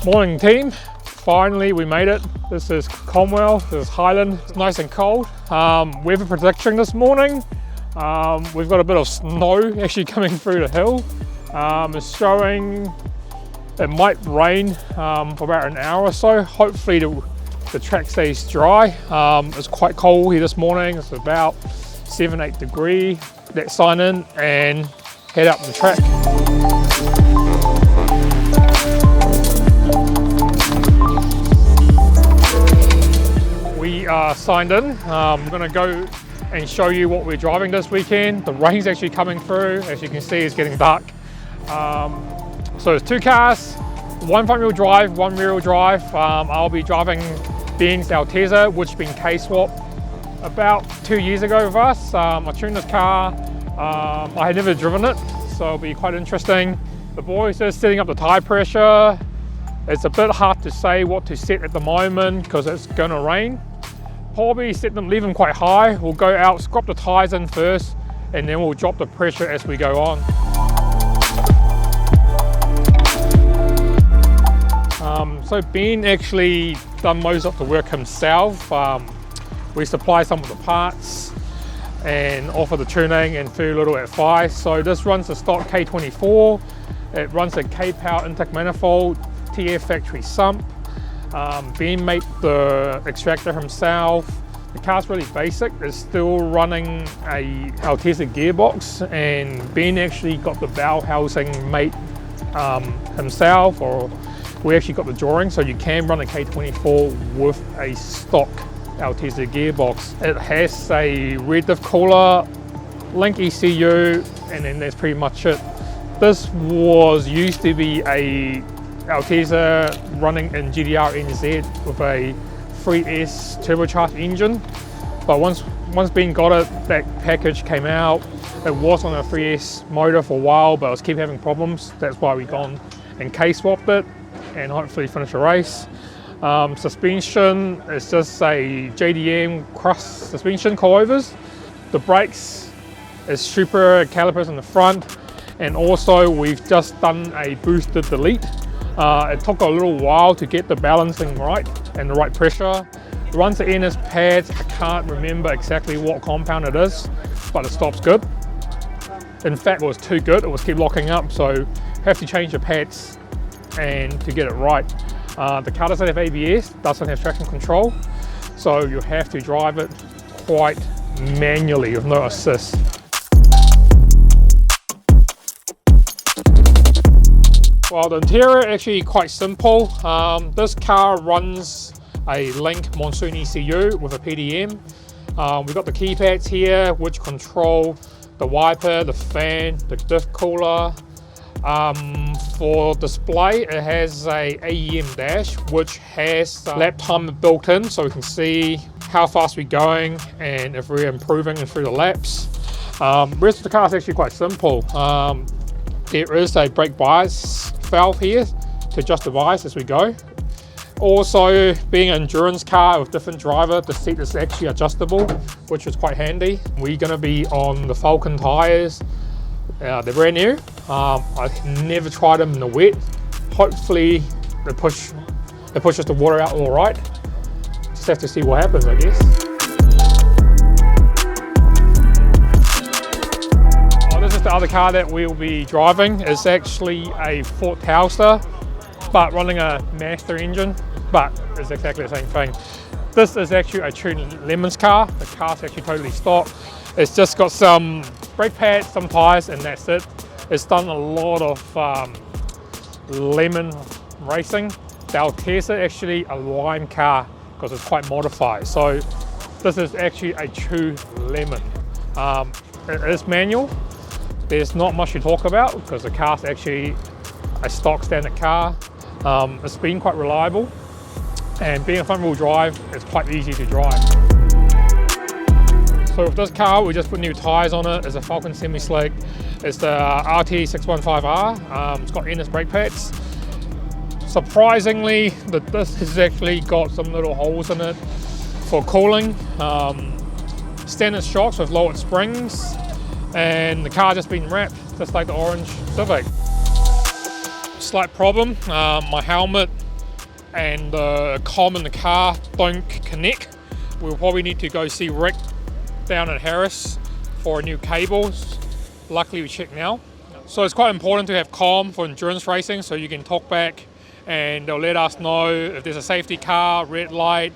Morning team, finally we made it. This is Cromwell, this is Highlands. It's nice and cold. Weather prediction this morning, we've got a bit of snow actually coming through the hill. It's showing it might rain for about an hour or so. Hopefully the track stays dry. It's quite cold here this morning. It's about 7-8 degrees. Let's sign in and head up the track. We are signed in. I'm going to go and show you what we're driving this weekend. The rain's actually coming through. As you can see, it's getting dark. So it's two cars, one front wheel drive, one rear wheel drive. I'll be driving Ben's Altezza, which has been K-swapped about 2 years ago with us. I tuned this car. I had never driven it, so it'll be quite interesting. The boys are setting up the tire pressure. It's a bit hard to say what to set at the moment because it's going to rain. Probably leave them quite high. We'll go out, scrub the tires in first, and then we'll drop the pressure as we go on. So Ben actually done most of the work himself. We supply some of the parts and offer the tuning and very little advice. So this runs the stock K24. It runs a K-power intake manifold, TF factory sump. Ben made the extractor himself. The car's really basic. It's still running a Altezza gearbox, and Ben actually got the valve housing made himself, or we actually got the drawing, so you can run a K24 with a stock Altezza gearbox. It has a rear diff cooler, link ECU, and then that's pretty much it. This used to be a Altezza running in GDR NZ with a 3S turbocharged engine, but once Ben got it, that package came out. It was on a 3S motor for a while, but it was keep having problems. That's why we gone and K-swapped it and hopefully finish a race. Suspension is just a JDM crust suspension coilovers. The brakes is super calipers in the front, and also we've just done a boosted delete. It took a little while to get the balancing right and the right pressure. It runs the NS pads. I can't remember exactly what compound it is, but it stops good. In fact, it was too good. It was keep locking up, so have to change the pads and to get it right. The car doesn't have ABS, doesn't have traction control, so you have to drive it quite manually with no assist. Well, the interior actually quite simple. This car runs a Link Monsoon ECU with a PDM. We've got the keypads here which control the wiper, the fan, the diff cooler. For display, it has a AEM dash which has lap timer built in, so we can see how fast we're going and if we're improving through the laps. The rest of the car is actually quite simple. There is a brake bias valve here to adjust the bias as we go. Also, being an endurance car with different driver, the seat is actually adjustable, which is quite handy. We're going to be on the Falcon tires. They're brand new. I've never tried them in the wet. Hopefully it pushes the water out all right. Just have to see what happens, I guess. This is the other car that we'll be driving. It's actually a Ford Telstar, but running a Master engine, but it's exactly the same thing. This is actually a tuned lemon-spec. The car's actually totally stock. It's just got some brake pads, some tires, and that's it. It's done a lot of lemon racing. The Altezza actually a lime car because it's quite modified. So this is actually a true lemon. It is manual. There's not much to talk about because the car's actually a stock standard car. It's been quite reliable, and being a front wheel drive, it's quite easy to drive. So with this car, we just put new tyres on it. It's a Falcon semi-slick. It's the RT615R. It's got NS brake pads. Surprisingly, this has actually got some little holes in it for cooling. Standard shocks with lowered springs, and the car just been wrapped, just like the orange Civic. Slight problem, my helmet and the comm in the car don't connect, we'll probably need to go see Rick down at Harris for a new cables. Luckily we checked now. So it's quite important to have comm for endurance racing, so you can talk back and they'll let us know if there's a safety car, red light,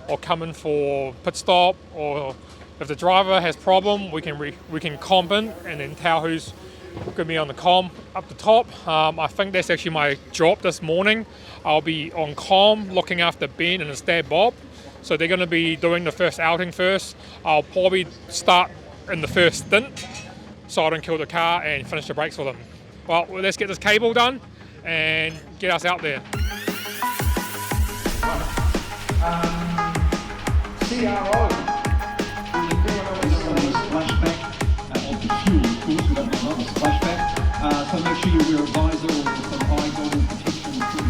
or coming for pit stop, or if the driver has problem, we can comp in and then tell who's going to be on the comm up the top. I think that's actually my job this morning. I'll be on comm looking after Ben and his dad Bob. So they're going to be doing the first outing first. I'll probably start in the first stint so I don't kill the car and finish the brakes for them. Well, let's get this cable done and get us out there. CRO. Splashback of the fuel, of course, we don't have another splashback. So make sure you wear a visor or some eye goggles protection too.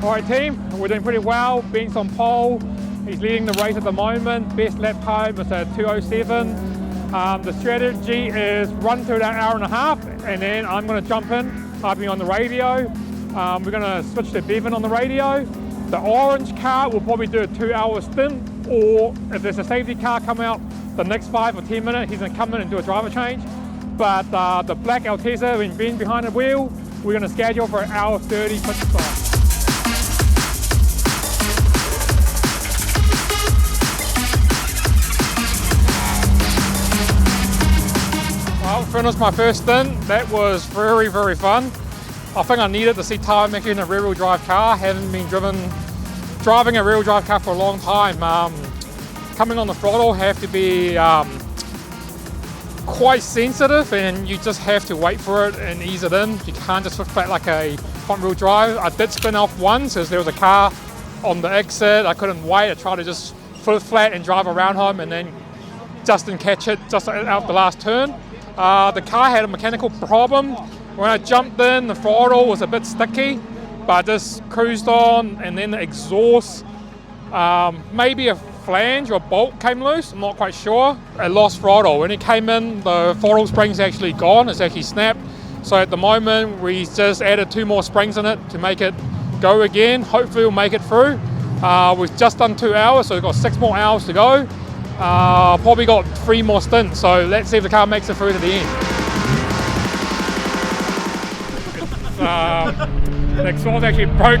Alright team, we're doing pretty well. Ben's on pole, he's leading the race at the moment. Best lap time is at 2:07. The strategy is run to about an hour and a half, and then I'm going to jump in, I'll be on the radio. We're going to switch to Bevan on the radio. The orange car will probably do a 2-hour stint, or if there's a safety car come out the next 5 or 10 minutes, he's going to come in and do a driver change. But the black Altezza, when Ben's behind the wheel, we're going to schedule for an hour 30 pit stop. Finished my first stint. That was very, very fun. I think I needed to see time making in a rear-wheel drive car. Haven't been driving a rear-wheel drive car for a long time. Coming on the throttle have to be quite sensitive, and you just have to wait for it and ease it in. You can't just switch back like a front-wheel drive. I did spin off once because there was a car on the exit. I couldn't wait. I tried to just flip flat and drive around home, and then just didn't catch it just out the last turn. The car had a mechanical problem. When I jumped in, the throttle was a bit sticky, but I just cruised on, and then the exhaust, maybe a flange or bolt came loose, I'm not quite sure. I lost throttle. When it came in, the throttle spring's actually gone, it's actually snapped. So at the moment, we just added 2 more springs in it to make it go again. Hopefully we'll make it through. We've just done 2 hours, so we've got 6 more hours to go. Probably got 3 more stints, so let's see if the car makes it through to the end. The exhaust actually broke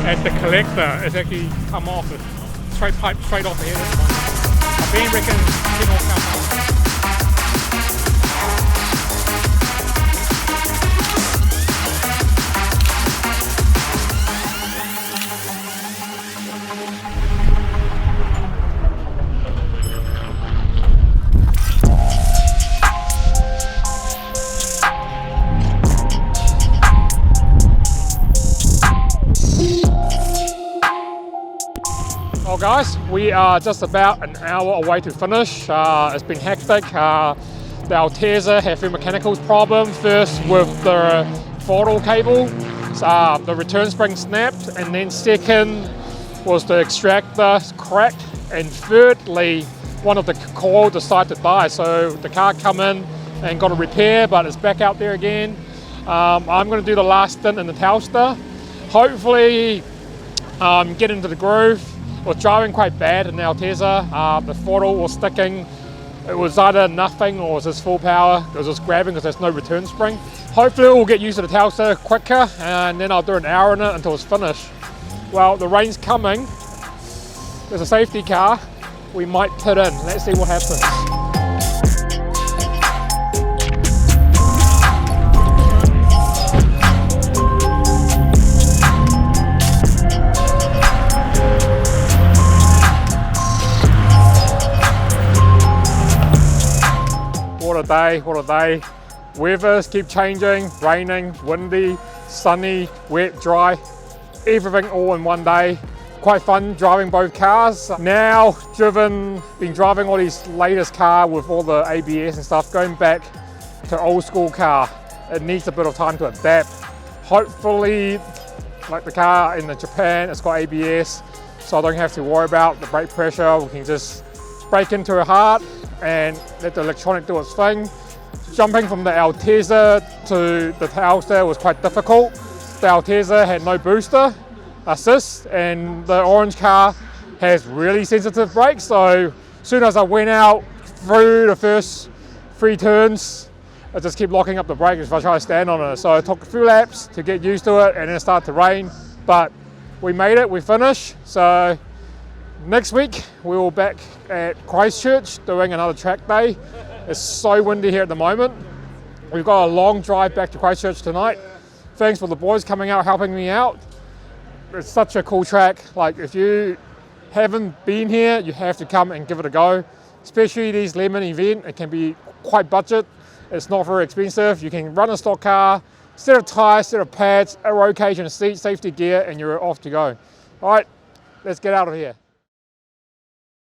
at the collector. It's actually come off. It's straight pipe straight off the head. I've been reckoning it all come off. Well guys, we are just about an hour away to finish. It's been hectic. The Altezza had a few mechanical problems. First with the throttle cable, the return spring snapped, and then second was the extractor cracked, and thirdly one of the coil decided to die. So the car come in and got a repair, but it's back out there again. I'm going to do the last stint in the Telstar. Hopefully get into the groove. I was driving quite bad in the Altezza. The throttle was sticking. It was either nothing or it was just full power. It was just grabbing because there's no return spring. Hopefully we'll get used to the Telstar quicker, and then I'll do an hour in it until it's finished. Well, the rain's coming. There's a safety car. We might pit in. Let's see what happens. What a day. Weathers keep changing, raining, windy, sunny, wet, dry, everything all in one day. Quite fun driving both cars. Now been driving all these latest car with all the ABS and stuff, going back to old school car. It needs a bit of time to adapt. Hopefully, like the car in Japan, it's got ABS. so I don't have to worry about the brake pressure. We can just brake into it hard and let the electronic do its thing. Jumping from the Altezza to the Telstar was quite difficult. The Altezza had no booster assist, and the orange car has really sensitive brakes, so as soon as I went out through the first 3 turns, I just keep locking up the brake if I try to stand on it. So it took a few laps to get used to it, and then it started to rain, but we made it, we finished. So next week we will back at Christchurch doing another track day. It's so windy here at the moment. We've got a long drive back to Christchurch tonight. Thanks for the boys coming out, helping me out. It's such a cool track. Like, if you haven't been here, you have to come and give it a go. Especially these Lemon event, it can be quite budget. It's not very expensive. You can run a stock car, set of tyres, set of pads, a rotation, seat, safety gear, and you're off to go. All right, let's get out of here.